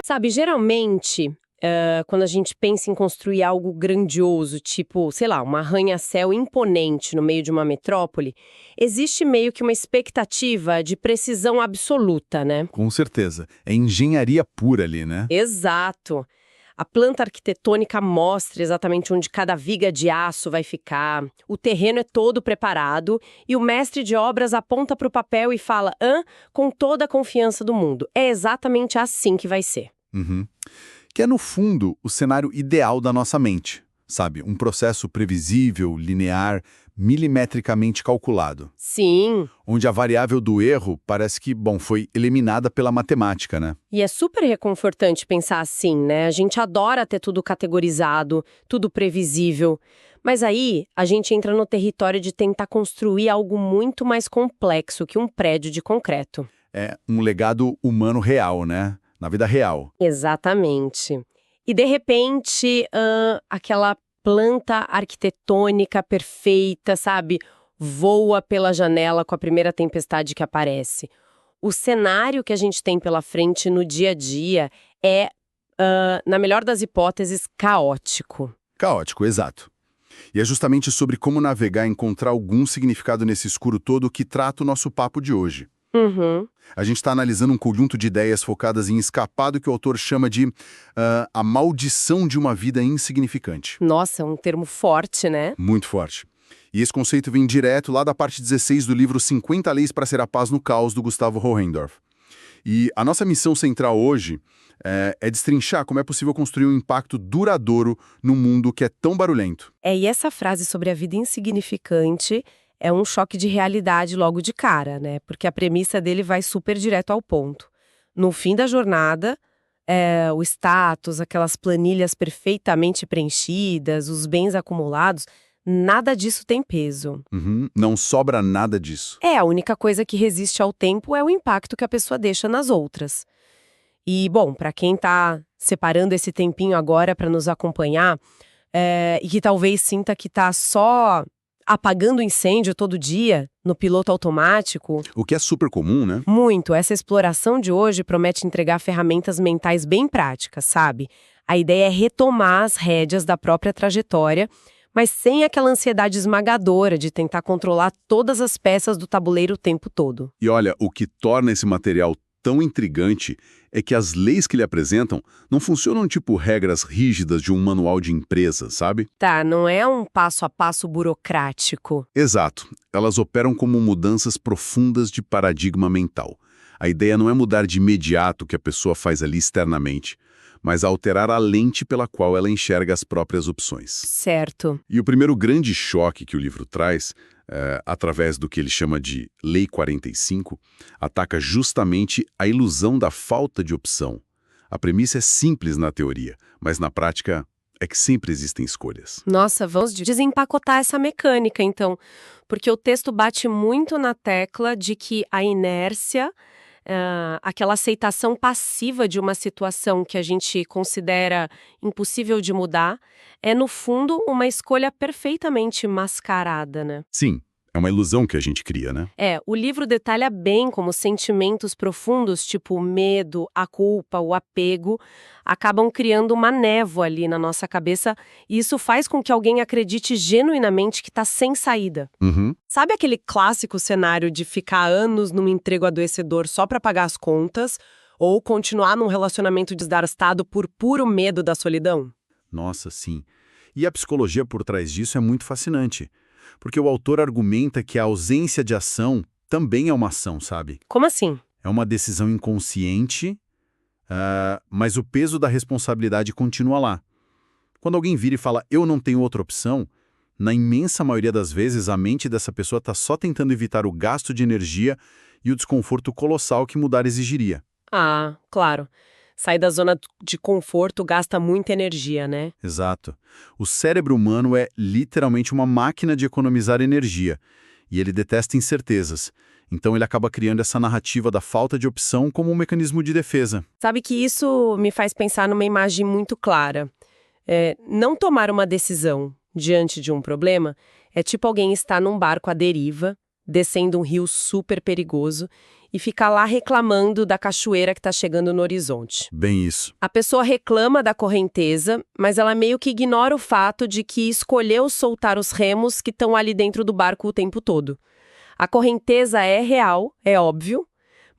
Sabe, geralmente, quando a gente pensa em construir algo grandioso, tipo, sei lá, um arranha-céu imponente no meio de uma metrópole, existe meio que uma expectativa de precisão absoluta, né? Com certeza. É engenharia pura ali, né? Exato. A planta arquitetônica mostra exatamente onde cada viga de aço vai ficar, o terreno é todo preparado e o mestre de obras aponta para o papel e fala, com toda a confiança do mundo. É exatamente assim que vai ser. Uhum. Que é, no fundo, o cenário ideal da nossa mente, sabe? Um processo previsível, linear, milimetricamente calculado. Sim. Onde a variável do erro parece que, bom, foi eliminada pela matemática, né? E é super reconfortante pensar assim, né? A gente adora ter tudo categorizado, tudo previsível. Mas aí a gente entra no território de tentar construir algo muito mais complexo que um prédio de concreto. É um legado humano real, né? Na vida real. Exatamente. E de repente, aquela planta arquitetônica perfeita, sabe? Voa pela janela com a primeira tempestade que aparece. O cenário que a gente tem pela frente no dia a dia é, na melhor das hipóteses, caótico. Caótico, exato. E é justamente sobre como navegar e encontrar algum significado nesse escuro todo que trata o nosso papo de hoje. Uhum. A gente está analisando um conjunto de ideias focadas em escapar do que o autor chama de a maldição de uma vida insignificante. Nossa, é um termo forte, né? Muito forte. E esse conceito vem direto lá da parte 16 do livro 50 Leis para ser a Paz no Caos, do Gustavo Hohendorf. E a nossa missão central hoje é destrinchar como é possível construir um impacto duradouro num mundo que é tão barulhento. E essa frase sobre a vida insignificante é um choque de realidade logo de cara, né? Porque a premissa dele vai super direto ao ponto. No fim da jornada, o status, aquelas planilhas perfeitamente preenchidas, os bens acumulados, nada disso tem peso. Uhum, não sobra nada disso. A única coisa que resiste ao tempo é o impacto que a pessoa deixa nas outras. E, bom, para quem está separando esse tempinho agora para nos acompanhar, e que talvez sinta que está só apagando incêndio todo dia, no piloto automático. O que é super comum, né? Muito. Essa exploração de hoje promete entregar ferramentas mentais bem práticas, sabe? A ideia é retomar as rédeas da própria trajetória, mas sem aquela ansiedade esmagadora de tentar controlar todas as peças do tabuleiro o tempo todo. E olha, o que torna esse material tão intrigante é que as leis que ele apresentam não funcionam tipo regras rígidas de um manual de empresa, sabe? Tá, não é um passo a passo burocrático. Exato. Elas operam como mudanças profundas de paradigma mental. A ideia não é mudar de imediato o que a pessoa faz ali externamente, mas alterar a lente pela qual ela enxerga as próprias opções. Certo. E o primeiro grande choque que o livro traz, através do que ele chama de Lei 45, ataca justamente a ilusão da falta de opção. A premissa é simples na teoria, mas na prática é que sempre existem escolhas. Nossa, vamos desempacotar essa mecânica, então. Porque o texto bate muito na tecla de que a inércia, aquela aceitação passiva de uma situação que a gente considera impossível de mudar, é, no fundo, uma escolha perfeitamente mascarada, né? Sim, é uma ilusão que a gente cria, né? O livro detalha bem como sentimentos profundos, tipo o medo, a culpa, o apego, acabam criando uma névoa ali na nossa cabeça e isso faz com que alguém acredite genuinamente que está sem saída. Uhum. Sabe aquele clássico cenário de ficar anos num emprego adoecedor só para pagar as contas ou continuar num relacionamento desgastado por puro medo da solidão? Nossa, sim. E a psicologia por trás disso é muito fascinante. Porque o autor argumenta que a ausência de ação também é uma ação, sabe? Como assim? É uma decisão inconsciente, mas o peso da responsabilidade continua lá. Quando alguém vira e fala, eu não tenho outra opção, na imensa maioria das vezes a mente dessa pessoa está só tentando evitar o gasto de energia e o desconforto colossal que mudar exigiria. Ah, claro. Sair da zona de conforto gasta muita energia, né? Exato. O cérebro humano é literalmente uma máquina de economizar energia, e ele detesta incertezas. Então ele acaba criando essa narrativa da falta de opção como um mecanismo de defesa. Sabe que isso me faz pensar numa imagem muito clara. Não tomar uma decisão diante de um problema é tipo alguém estar num barco à deriva, descendo um rio super perigoso e fica lá reclamando da cachoeira que está chegando no horizonte. Bem isso. A pessoa reclama da correnteza, mas ela meio que ignora o fato de que escolheu soltar os remos que estão ali dentro do barco o tempo todo. A correnteza é real, é óbvio,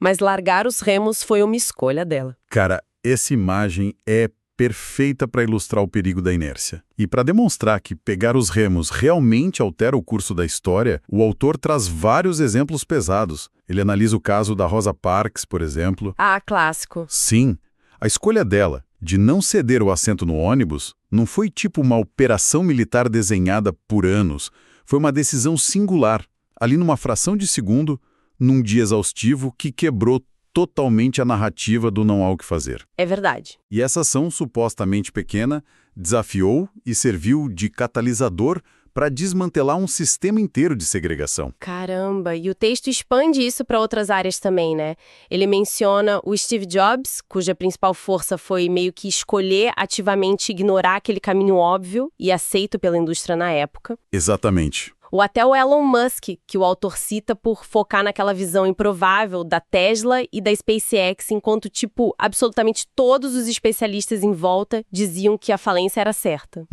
mas largar os remos foi uma escolha dela. Cara, essa imagem é perfeita para ilustrar o perigo da inércia. E para demonstrar que pegar os remos realmente altera o curso da história, o autor traz vários exemplos pesados. Ele analisa o caso da Rosa Parks, por exemplo. Ah, clássico. Sim, a escolha dela de não ceder o assento no ônibus não foi tipo uma operação militar desenhada por anos. Foi uma decisão singular, ali numa fração de segundo, num dia exaustivo que quebrou totalmente a narrativa do não há o que fazer. É verdade. E essa ação supostamente pequena desafiou e serviu de catalisador para desmantelar um sistema inteiro de segregação. Caramba, e o texto expande isso para outras áreas também, né? Ele menciona o Steve Jobs, cuja principal força foi meio que escolher ativamente ignorar aquele caminho óbvio e aceito pela indústria na época. Exatamente. Ou até o Elon Musk, que o autor cita por focar naquela visão improvável da Tesla e da SpaceX, enquanto, absolutamente todos os especialistas em volta diziam que a falência era certa.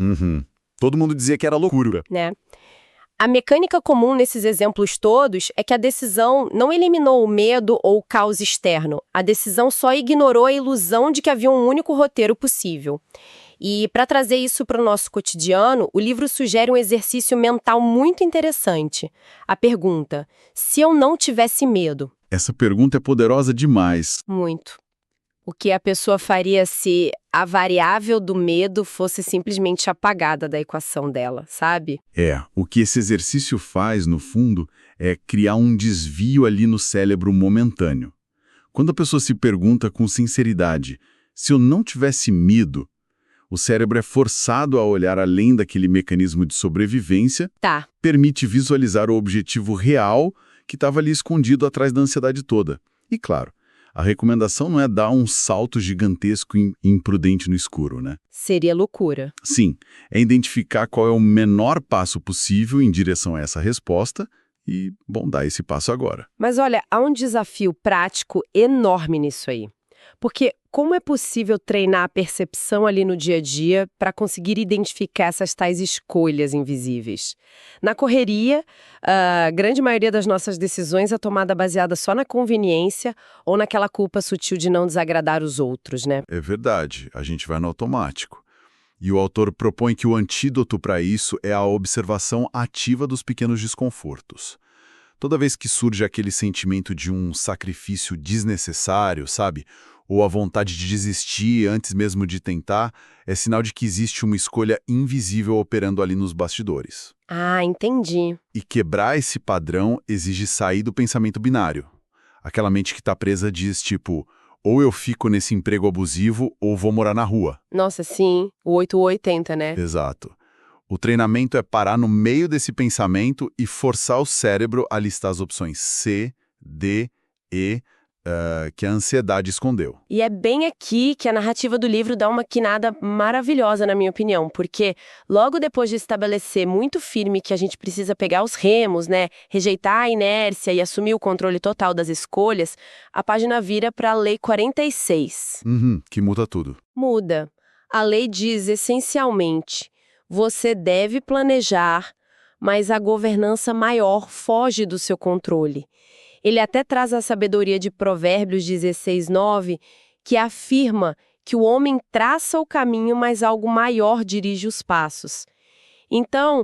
Todo mundo dizia que era loucura. Né? A mecânica comum nesses exemplos todos é que a decisão não eliminou o medo ou o caos externo. A decisão só ignorou a ilusão de que havia um único roteiro possível. E, para trazer isso para o nosso cotidiano, o livro sugere um exercício mental muito interessante. A pergunta: se eu não tivesse medo? Essa pergunta é poderosa demais. Muito. O que a pessoa faria se a variável do medo fosse simplesmente apagada da equação dela, sabe? O que esse exercício faz, no fundo, é criar um desvio ali no cérebro momentâneo. Quando a pessoa se pergunta com sinceridade, se eu não tivesse medo, o cérebro é forçado a olhar além daquele mecanismo de sobrevivência, permite visualizar o objetivo real que estava ali escondido atrás da ansiedade toda. E claro, a recomendação não é dar um salto gigantesco e imprudente no escuro, né? Seria loucura. Sim, é identificar qual é o menor passo possível em direção a essa resposta e, dar esse passo agora. Mas olha, há um desafio prático enorme nisso aí. Porque como é possível treinar a percepção ali no dia a dia para conseguir identificar essas tais escolhas invisíveis? Na correria, a grande maioria das nossas decisões é tomada baseada só na conveniência ou naquela culpa sutil de não desagradar os outros, né? É verdade, a gente vai no automático. E o autor propõe que o antídoto para isso é a observação ativa dos pequenos desconfortos. Toda vez que surge aquele sentimento de um sacrifício desnecessário, sabe? Ou a vontade de desistir antes mesmo de tentar, é sinal de que existe uma escolha invisível operando ali nos bastidores. Ah, entendi. E quebrar esse padrão exige sair do pensamento binário. Aquela mente que está presa diz ou eu fico nesse emprego abusivo ou vou morar na rua. Nossa, sim, o 8 ou 80, né? Exato. O treinamento é parar no meio desse pensamento e forçar o cérebro a listar as opções C, D, E, que a ansiedade escondeu. E é bem aqui que a narrativa do livro dá uma quinada maravilhosa, na minha opinião, porque logo depois de estabelecer muito firme que a gente precisa pegar os remos, né, rejeitar a inércia e assumir o controle total das escolhas, a página vira para a Lei 46. Que muda tudo. Muda. A lei diz essencialmente: você deve planejar, mas a governança maior foge do seu controle. Ele até traz a sabedoria de Provérbios 16:9, que afirma que o homem traça o caminho, mas algo maior dirige os passos. Então,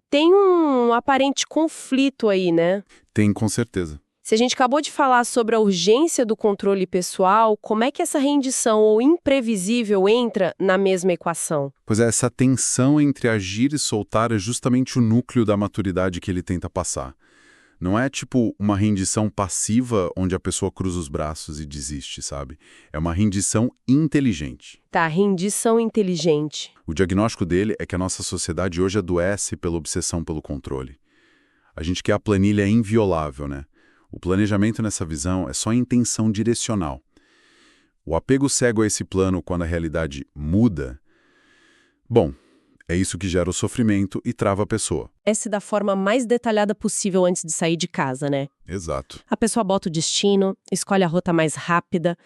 tem um aparente conflito aí, né? Tem, com certeza. Se a gente acabou de falar sobre a urgência do controle pessoal, como é que essa rendição ou imprevisível entra na mesma equação? Pois é, essa tensão entre agir e soltar é justamente o núcleo da maturidade que ele tenta passar. Não é uma rendição passiva onde a pessoa cruza os braços e desiste, sabe? É uma rendição inteligente. Tá, rendição inteligente. O diagnóstico dele é que a nossa sociedade hoje adoece pela obsessão pelo controle. A gente quer a planilha inviolável, né? O planejamento nessa visão é só intenção direcional. O apego cego a esse plano quando a realidade muda, É isso que gera o sofrimento e trava a pessoa. Essa da forma mais detalhada possível antes de sair de casa, né? Exato. A pessoa bota o destino, escolhe a rota mais rápida,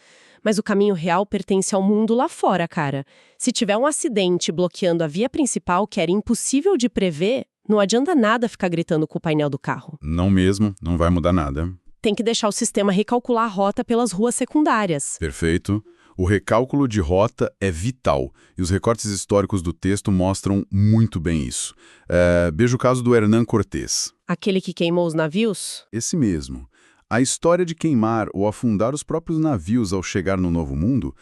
mas o caminho real pertence ao mundo lá fora, cara. Se tiver um acidente bloqueando a via principal, que era impossível de prever, não adianta nada ficar gritando com o painel do carro. Não mesmo, não vai mudar nada. Tem que deixar o sistema recalcular a rota pelas ruas secundárias. Perfeito. O recálculo de rota é vital, e os recortes históricos do texto mostram muito bem isso. Veja o caso do Hernán Cortés. Aquele que queimou os navios? Esse mesmo. A história de queimar ou afundar os próprios navios ao chegar no Novo Mundo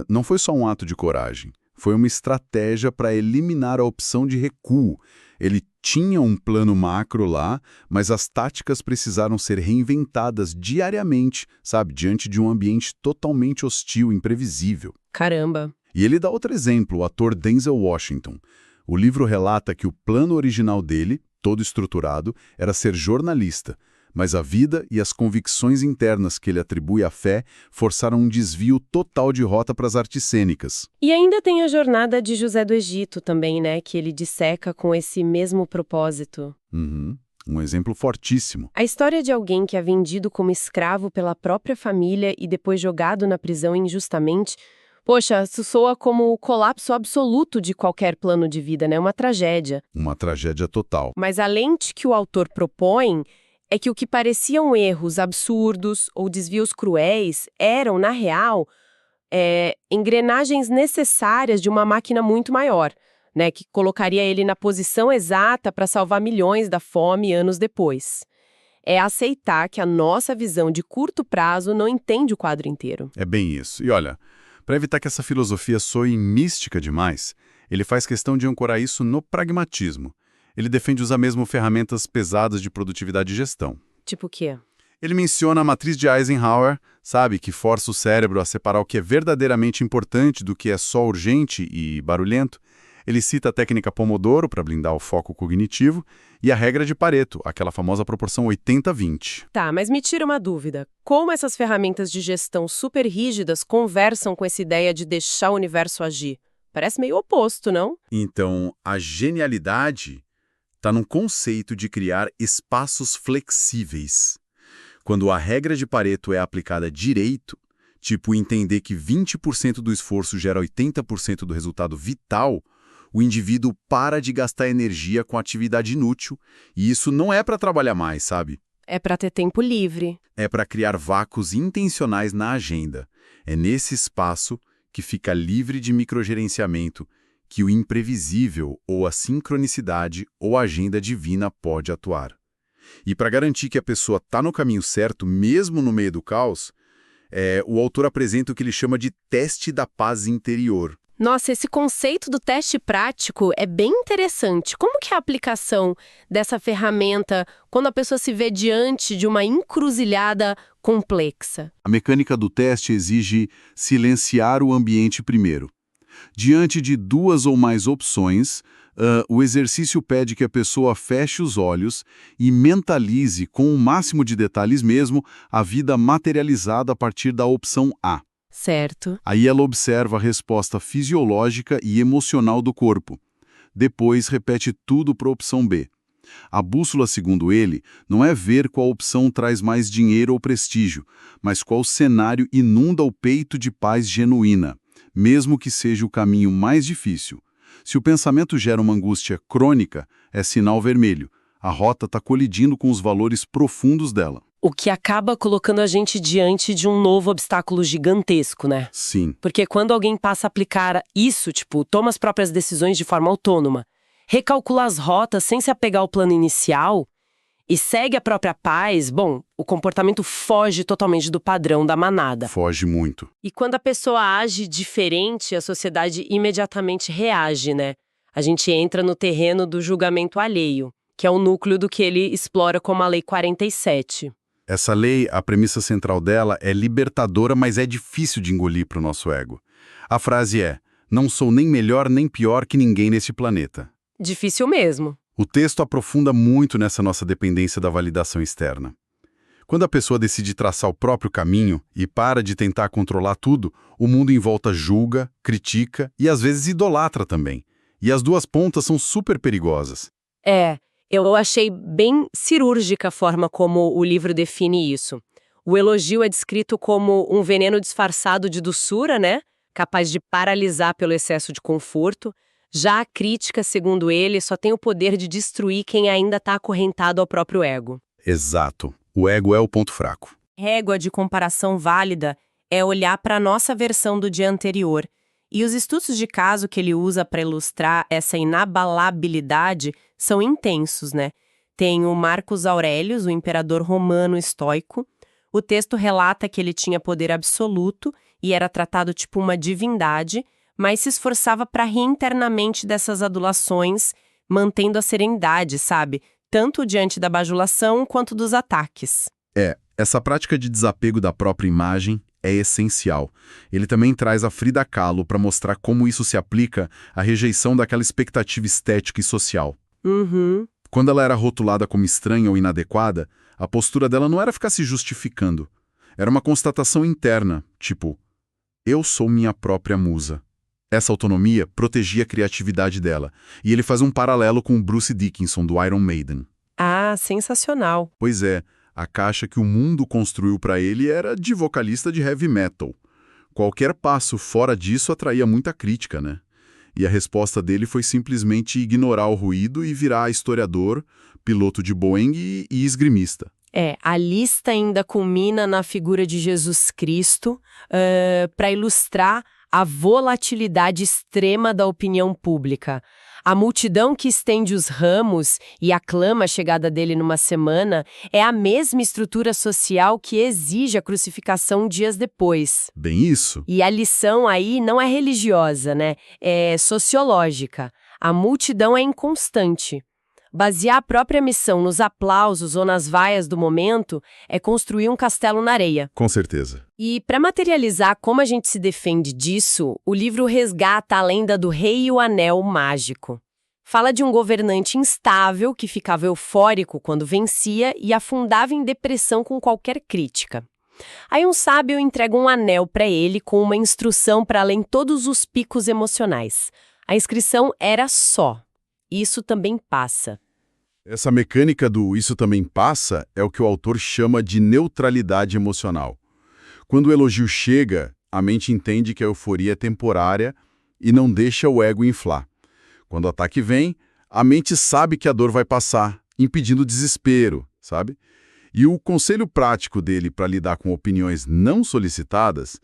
não foi só um ato de coragem. Foi uma estratégia para eliminar a opção de recuo. Ele tinha um plano macro lá, mas as táticas precisaram ser reinventadas diariamente, sabe, diante de um ambiente totalmente hostil, imprevisível. Caramba. E ele dá outro exemplo, o ator Denzel Washington. O livro relata que o plano original dele, todo estruturado, era ser jornalista, mas a vida e as convicções internas que ele atribui à fé forçaram um desvio total de rota para as artes cênicas. E ainda tem a jornada de José do Egito também, né? Que ele disseca com esse mesmo propósito. Um exemplo fortíssimo. A história de alguém que é vendido como escravo pela própria família e depois jogado na prisão injustamente. Poxa, isso soa como o colapso absoluto de qualquer plano de vida, né? Uma tragédia. Uma tragédia total. Mas a lente que o autor propõe é que o que pareciam erros absurdos ou desvios cruéis eram, na real, engrenagens necessárias de uma máquina muito maior, né, que colocaria ele na posição exata para salvar milhões da fome anos depois. É aceitar que a nossa visão de curto prazo não entende o quadro inteiro. É bem isso. E olha, para evitar que essa filosofia soe mística demais, ele faz questão de ancorar isso no pragmatismo. Ele defende usar mesmo ferramentas pesadas de produtividade e gestão. Tipo o quê? Ele menciona a matriz de Eisenhower, sabe, que força o cérebro a separar o que é verdadeiramente importante do que é só urgente e barulhento. Ele cita a técnica Pomodoro para blindar o foco cognitivo e a regra de Pareto, aquela famosa proporção 80-20. Tá, mas me tira uma dúvida. Como essas ferramentas de gestão super rígidas conversam com essa ideia de deixar o universo agir? Parece meio oposto, não? Então, a genialidade está no conceito de criar espaços flexíveis. Quando a regra de Pareto é aplicada direito, tipo entender que 20% do esforço gera 80% do resultado vital, o indivíduo para de gastar energia com atividade inútil, e isso não é para trabalhar mais, sabe? É para ter tempo livre. É para criar vácuos intencionais na agenda. É nesse espaço que fica livre de microgerenciamento que o imprevisível ou a sincronicidade ou a agenda divina pode atuar. E para garantir que a pessoa está no caminho certo, mesmo no meio do caos, o autor apresenta o que ele chama de teste da paz interior. Nossa, esse conceito do teste prático é bem interessante. Como que é a aplicação dessa ferramenta quando a pessoa se vê diante de uma encruzilhada complexa? A mecânica do teste exige silenciar o ambiente primeiro. Diante de duas ou mais opções, o exercício pede que a pessoa feche os olhos e mentalize com o máximo de detalhes mesmo a vida materializada a partir da opção A. Certo. Aí ela observa a resposta fisiológica e emocional do corpo. Depois repete tudo para a opção B. A bússola, segundo ele, não é ver qual opção traz mais dinheiro ou prestígio, mas qual cenário inunda o peito de paz genuína, mesmo que seja o caminho mais difícil. Se o pensamento gera uma angústia crônica, é sinal vermelho. A rota está colidindo com os valores profundos dela. O que acaba colocando a gente diante de um novo obstáculo gigantesco, né? Sim. Porque quando alguém passa a aplicar isso, tipo, toma as próprias decisões de forma autônoma, recalcula as rotas sem se apegar ao plano inicial e segue a própria paz, bom, o comportamento foge totalmente do padrão da manada. Foge muito. E quando a pessoa age diferente, a sociedade imediatamente reage, né? A gente entra no terreno do julgamento alheio, que é o núcleo do que ele explora como a Lei 47. Essa lei, a premissa central dela é libertadora, mas é difícil de engolir para o nosso ego. A frase é: não sou nem melhor nem pior que ninguém nesse planeta. Difícil mesmo. O texto aprofunda muito nessa nossa dependência da validação externa. Quando a pessoa decide traçar o próprio caminho e para de tentar controlar tudo, o mundo em volta julga, critica e às vezes idolatra também. E as duas pontas são super perigosas. Eu achei bem cirúrgica a forma como o livro define isso. O elogio é descrito como um veneno disfarçado de doçura, né? Capaz de paralisar pelo excesso de conforto. Já a crítica, segundo ele, só tem o poder de destruir quem ainda está acorrentado ao próprio ego. Exato. O ego é o ponto fraco. Régua de comparação válida é olhar para a nossa versão do dia anterior. E os estudos de caso que ele usa para ilustrar essa inabalabilidade são intensos, né? Tem o Marcus Aurelius, o imperador romano estoico. O texto relata que ele tinha poder absoluto e era tratado tipo uma divindade, mas se esforçava para rir internamente dessas adulações, mantendo a serenidade, sabe? Tanto diante da bajulação quanto dos ataques. Essa prática de desapego da própria imagem é essencial. Ele também traz a Frida Kahlo para mostrar como isso se aplica à rejeição daquela expectativa estética e social. Quando ela era rotulada como estranha ou inadequada, a postura dela não era ficar se justificando. Era uma constatação interna, tipo, eu sou minha própria musa. Essa autonomia protegia a criatividade dela. E ele faz um paralelo com o Bruce Dickinson, do Iron Maiden. Ah, sensacional. Pois é, a caixa que o mundo construiu para ele era de vocalista de heavy metal. Qualquer passo fora disso atraía muita crítica, né? E a resposta dele foi simplesmente ignorar o ruído e virar historiador, piloto de Boeing e esgrimista. A lista ainda culmina na figura de Jesus Cristo para ilustrar a volatilidade extrema da opinião pública. A multidão que estende os ramos e aclama a chegada dele numa semana é a mesma estrutura social que exige a crucificação dias depois. Bem isso. E a lição aí não é religiosa, né? É sociológica. A multidão é inconstante. Basear a própria missão nos aplausos ou nas vaias do momento é construir um castelo na areia. Com certeza. E para materializar como a gente se defende disso, o livro resgata a lenda do Rei e o Anel Mágico. Fala de um governante instável que ficava eufórico quando vencia e afundava em depressão com qualquer crítica. Aí um sábio entrega um anel para ele com uma instrução para além todos os picos emocionais. A inscrição era só: isso também passa. Essa mecânica do isso também passa é o que o autor chama de neutralidade emocional. Quando o elogio chega, a mente entende que a euforia é temporária e não deixa o ego inflar. Quando o ataque vem, a mente sabe que a dor vai passar, impedindo o desespero, sabe? E o conselho prático dele para lidar com opiniões não solicitadas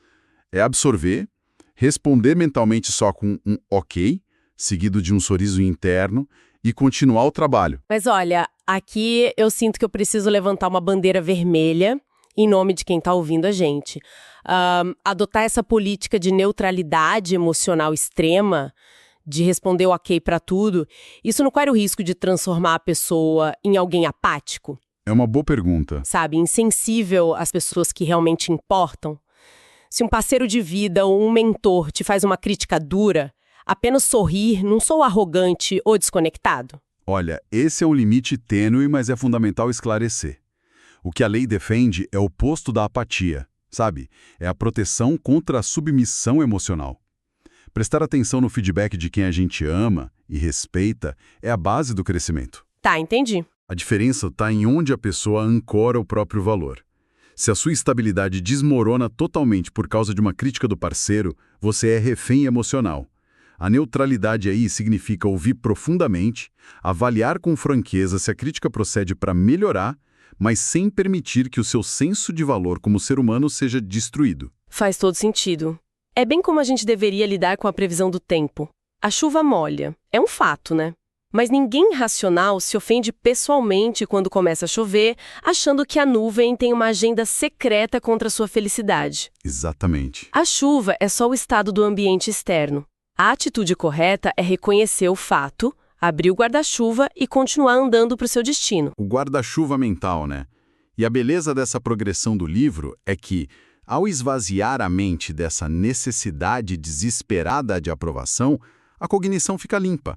é absorver, responder mentalmente só com um ok, seguido de um sorriso interno, e continuar o trabalho. Mas olha, aqui eu sinto que eu preciso levantar uma bandeira vermelha em nome de quem está ouvindo a gente. Adotar essa política de neutralidade emocional extrema, de responder o ok para tudo, isso não corre o risco de transformar a pessoa em alguém apático? É uma boa pergunta. Sabe, insensível às pessoas que realmente importam? Se um parceiro de vida ou um mentor te faz uma crítica dura, apenas sorrir, não sou arrogante ou desconectado? Olha, esse é um limite tênue, mas é fundamental esclarecer. O que a lei defende é o oposto da apatia, sabe? É a proteção contra a submissão emocional. Prestar atenção no feedback de quem a gente ama e respeita é a base do crescimento. Tá, entendi. A diferença está em onde a pessoa ancora o próprio valor. Se a sua estabilidade desmorona totalmente por causa de uma crítica do parceiro, você é refém emocional. A neutralidade aí significa ouvir profundamente, avaliar com franqueza se a crítica procede para melhorar, mas sem permitir que o seu senso de valor como ser humano seja destruído. Faz todo sentido. É bem como a gente deveria lidar com a previsão do tempo. A chuva molha. É um fato, né? Mas ninguém racional se ofende pessoalmente quando começa a chover, achando que a nuvem tem uma agenda secreta contra a sua felicidade. Exatamente. A chuva é só o estado do ambiente externo. A atitude correta é reconhecer o fato, abrir o guarda-chuva e continuar andando para o seu destino. O guarda-chuva mental, né? E a beleza dessa progressão do livro é que, ao esvaziar a mente dessa necessidade desesperada de aprovação, a cognição fica limpa.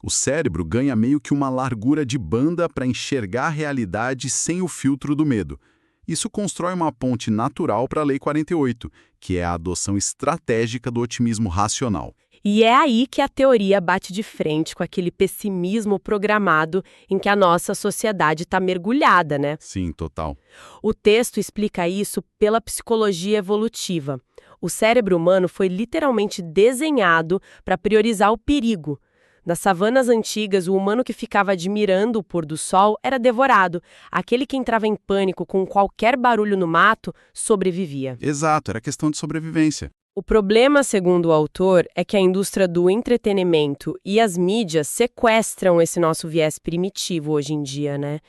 O cérebro ganha meio que uma largura de banda para enxergar a realidade sem o filtro do medo. Isso constrói uma ponte natural para a Lei 48, que é a adoção estratégica do otimismo racional. E é aí que a teoria bate de frente com aquele pessimismo programado em que a nossa sociedade está mergulhada, né? Sim, total. O texto explica isso pela psicologia evolutiva. O cérebro humano foi literalmente desenhado para priorizar o perigo. Nas savanas antigas, o humano que ficava admirando o pôr do sol era devorado. Aquele que entrava em pânico com qualquer barulho no mato sobrevivia. Exato, era questão de sobrevivência. O problema, segundo o autor, é que a indústria do entretenimento e as mídias sequestram esse nosso viés primitivo hoje em dia, né?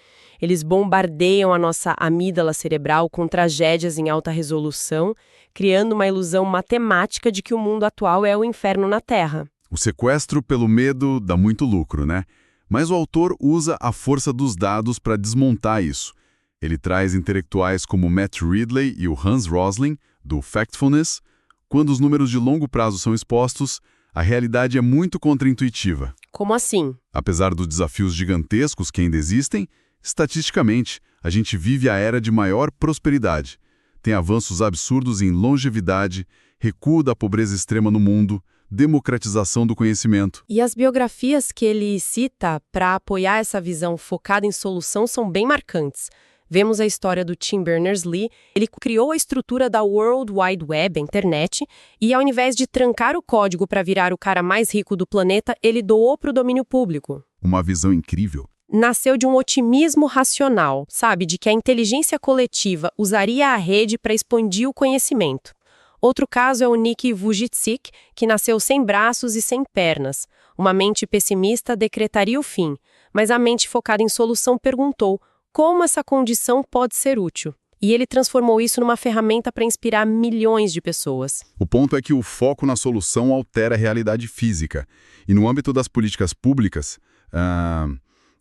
Eles bombardeiam a nossa amígdala cerebral com tragédias em alta resolução, criando uma ilusão matemática de que o mundo atual é o inferno na Terra. O sequestro pelo medo dá muito lucro, né? Mas o autor usa a força dos dados para desmontar isso. Ele traz intelectuais como Matt Ridley e o Hans Rosling, do Factfulness. Quando os números de longo prazo são expostos, a realidade é muito contraintuitiva. Como assim? Apesar dos desafios gigantescos que ainda existem, estatisticamente, a gente vive a era de maior prosperidade. Tem avanços absurdos em longevidade, recuo da pobreza extrema no mundo, democratização do conhecimento. E as biografias que ele cita para apoiar essa visão focada em solução são bem marcantes. Vemos a história do Tim Berners-Lee. Ele criou a estrutura da World Wide Web, a internet, e ao invés de trancar o código para virar o cara mais rico do planeta, ele doou para o domínio público. Uma visão incrível. Nasceu de um otimismo racional, sabe? De que a inteligência coletiva usaria a rede para expandir o conhecimento. Outro caso é o Nick Vujicic, que nasceu sem braços e sem pernas. Uma mente pessimista decretaria o fim, mas a mente focada em solução perguntou como essa condição pode ser útil. E ele transformou isso numa ferramenta para inspirar milhões de pessoas. O ponto é que o foco na solução altera a realidade física. E no âmbito das políticas públicas,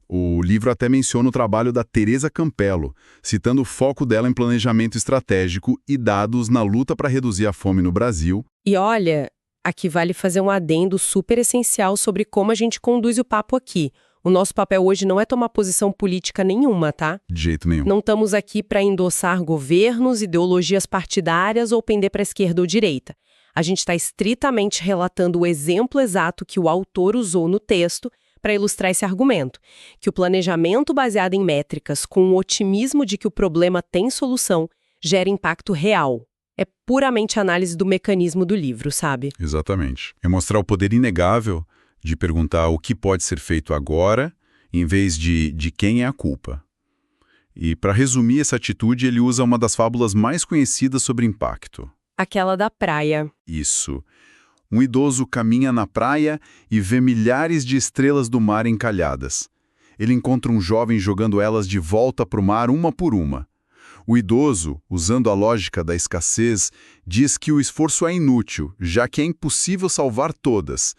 o livro até menciona o trabalho da Teresa Campello, citando o foco dela em planejamento estratégico e dados na luta para reduzir a fome no Brasil. E olha, aqui vale fazer um adendo super essencial sobre como a gente conduz o papo aqui. O nosso papel hoje não é tomar posição política nenhuma, tá? De jeito nenhum. Não estamos aqui para endossar governos, ideologias partidárias ou pender para a esquerda ou direita. A gente está estritamente relatando o exemplo exato que o autor usou no texto para ilustrar esse argumento, que o planejamento baseado em métricas, com o otimismo de que o problema tem solução, gera impacto real. É puramente análise do mecanismo do livro, sabe? Exatamente. É mostrar o poder inegável de perguntar o que pode ser feito agora, em vez de quem é a culpa. E, para resumir essa atitude, ele usa uma das fábulas mais conhecidas sobre impacto. Aquela da praia. Isso. Um idoso caminha na praia e vê milhares de estrelas do mar encalhadas. Ele encontra um jovem jogando elas de volta para o mar uma por uma. O idoso, usando a lógica da escassez, diz que o esforço é inútil, já que é impossível salvar todas.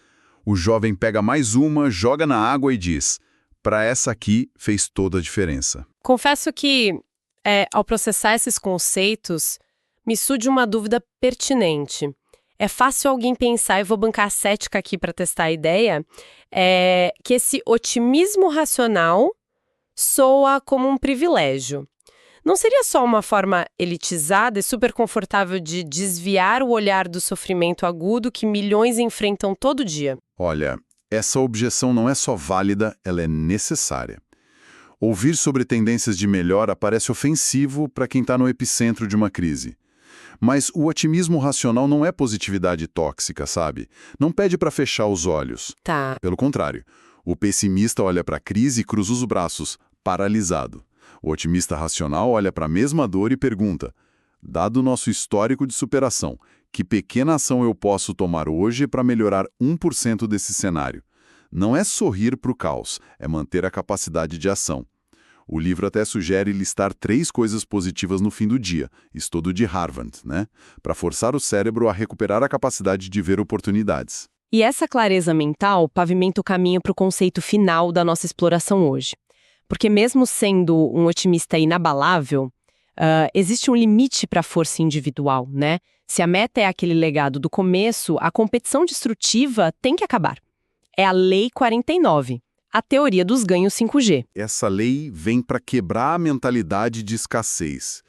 O jovem pega mais uma, joga na água e diz: "Para essa aqui fez toda a diferença." Confesso que, ao processar esses conceitos, me surge uma dúvida pertinente. É fácil alguém pensar, eu vou bancar a cética aqui para testar a ideia, que esse otimismo racional soa como um privilégio. Não seria só uma forma elitizada e super confortável de desviar o olhar do sofrimento agudo que milhões enfrentam todo dia? Olha, essa objeção não é só válida, ela é necessária. Ouvir sobre tendências de melhora parece ofensivo para quem está no epicentro de uma crise. Mas o otimismo racional não é positividade tóxica, sabe? Não pede para fechar os olhos. Tá. Pelo contrário, o pessimista olha para a crise e cruza os braços, paralisado. O otimista racional olha para a mesma dor e pergunta: dado o nosso histórico de superação, que pequena ação eu posso tomar hoje para melhorar 1% desse cenário? Não é sorrir para o caos, é manter a capacidade de ação. O livro até sugere listar 3 coisas positivas no fim do dia, estudo de Harvard, né? Para forçar o cérebro a recuperar a capacidade de ver oportunidades. E essa clareza mental pavimenta o caminho para o conceito final da nossa exploração hoje. Porque mesmo sendo um otimista inabalável, existe um limite para a força individual, né? Se a meta é aquele legado do começo, a competição destrutiva tem que acabar. É a Lei 49. A teoria dos ganhos 5G. Essa lei vem para quebrar a mentalidade de escassez,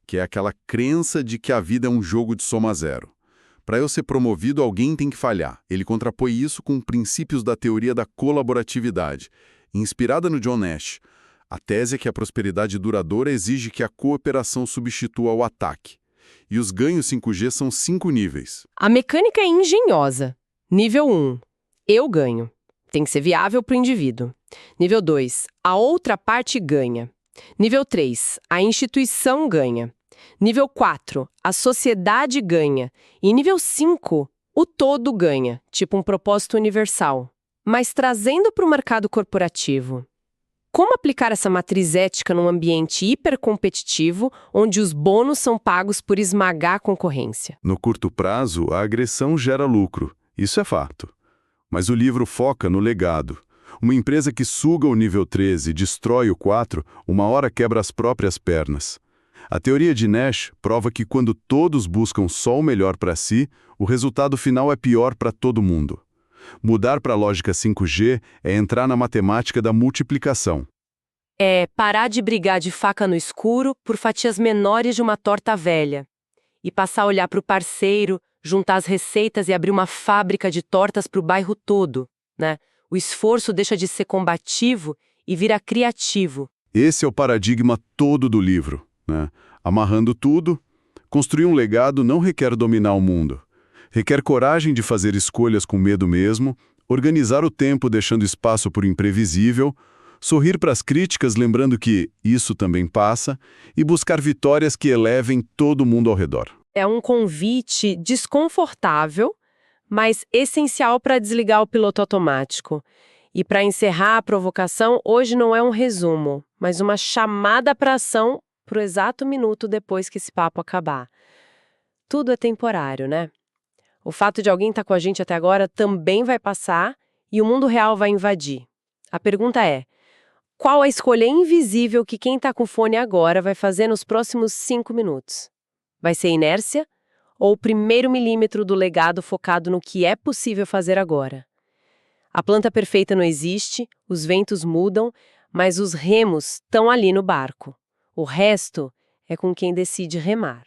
que é aquela crença de que a vida é um jogo de soma zero. Para eu ser promovido, alguém tem que falhar. Ele contrapõe isso com princípios da teoria da colaboratividade, inspirada no John Nash. A tese é que a prosperidade duradoura exige que a cooperação substitua o ataque. E os ganhos 5G são 5 níveis. A mecânica é engenhosa. Nível 1, eu ganho. Tem que ser viável para o indivíduo. Nível 2, a outra parte ganha. Nível 3, a instituição ganha. Nível 4, a sociedade ganha. E nível 5, o todo ganha, tipo um propósito universal. Mas trazendo para o mercado corporativo, como aplicar essa matriz ética num ambiente hipercompetitivo, onde os bônus são pagos por esmagar a concorrência? No curto prazo, a agressão gera lucro. Isso é fato. Mas o livro foca no legado. Uma empresa que suga o nível 13 e destrói o 4, uma hora quebra as próprias pernas. A teoria de Nash prova que quando todos buscam só o melhor para si, o resultado final é pior para todo mundo. Mudar para a lógica 5G é entrar na matemática da multiplicação. É parar de brigar de faca no escuro por fatias menores de uma torta velha. E passar a olhar para o parceiro, juntar as receitas e abrir uma fábrica de tortas para o bairro todo, né? O esforço deixa de ser combativo e vira criativo. Esse é o paradigma todo do livro, né? Amarrando tudo, construir um legado não requer dominar o mundo. Requer coragem de fazer escolhas com medo mesmo, organizar o tempo deixando espaço para o imprevisível, sorrir para as críticas lembrando que isso também passa e buscar vitórias que elevem todo mundo ao redor. É um convite desconfortável, mas essencial para desligar o piloto automático. E para encerrar a provocação, hoje não é um resumo, mas uma chamada para ação para o exato minuto depois que esse papo acabar. Tudo é temporário, né? O fato de alguém estar com a gente até agora também vai passar e o mundo real vai invadir. A pergunta é, qual a escolha invisível que quem está com o fone agora vai fazer nos próximos 5 minutos? Vai ser inércia ou o primeiro milímetro do legado focado no que é possível fazer agora? A planta perfeita não existe, os ventos mudam, mas os remos estão ali no barco. O resto é com quem decide remar.